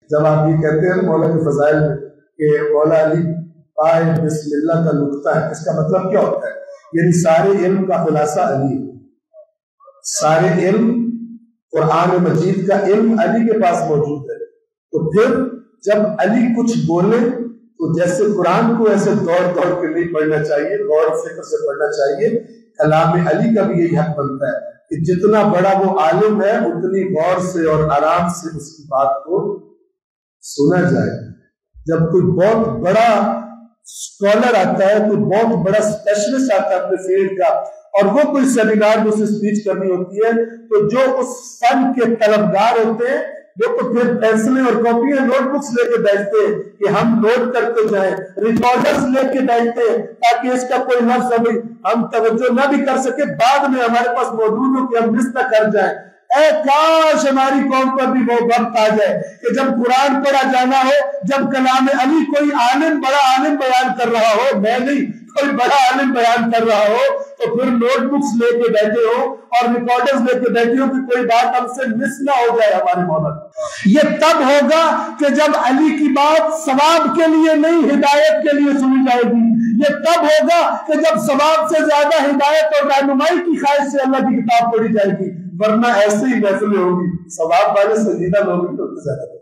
جب آپ یہ کہتے ہیں مولا کے فضائل میں کہ مولا علی پائے بسم اللہ کا نقطہ ہے، اس کا مطلب کیا ہوتا ہے؟ یعنی سارے علم کا خلاصہ علی ہے، سارے علم قرآن مجید کا علم علی کے پاس موجود ہے۔ تو پھر جب علی کچھ بولے تو جیسے قرآن کو ایسے دوڑ دوڑ کے نہیں پڑھنا چاہیے، غور فکر سے پڑھنا چاہیے۔ کلام علی کا بھی یہی حق بنتا ہے کہ جتنا بڑا وہ عالم ہے اتنی غور سے اور آرام سے اس کی بات کو سنا جائے۔ جب کوئی بہت بڑا اسکالر آتا ہے، کوئی بہت بڑا اسپیشلسٹ آتا ہے اپنے فیلڈ کا، اور وہ کوئی سیمینار میں اسے اسپیچ کرنی ہوتی ہے، تو جو اس فن کے طلبگار ہوتے ہیں وہ تو پھر پینسلیں اور کاپیاں نوٹ بکس لے کے بیٹھتے ہیں کہ ہم نوٹ کرتے جائیں، ریکارڈرز لے کے بیٹھتے ہیں تاکہ اس کا کوئی لفظ ہم توجہ نہ بھی کر سکے، بعد میں ہمارے پاس موجود ہو کہ ہم مس نہ کر جائیں۔ اے کاش ہماری قوم پر بھی وہ وقت آ جائے کہ جب قرآن پڑھا جانا ہو، جب کلام علی کوئی عالم بڑا عالم بیان کر رہا ہو، میں نہیں، کوئی بڑا عالم بیان کر رہا ہو، تو پھر نوٹ بکس لے کے بیٹھے ہو اور ریکارڈرز لے کے بیٹھے ہو کہ کوئی بات ہم سے مس نہ ہو جائے ہمارے مولا۔ یہ تب ہوگا کہ جب علی کی بات ثواب کے لیے نہیں ہدایت کے لیے سنی جائے گی۔ یہ تب ہوگا کہ جب ثواب سے زیادہ ہدایت اور رہنمائی کی خواہش سے اللہ کی کتاب پڑھی جائے گی، ورنہ ایسے ہی محفلیں ہوگی، ثواب والے سنجیدہ لوگ بھی ہوتے زیادہ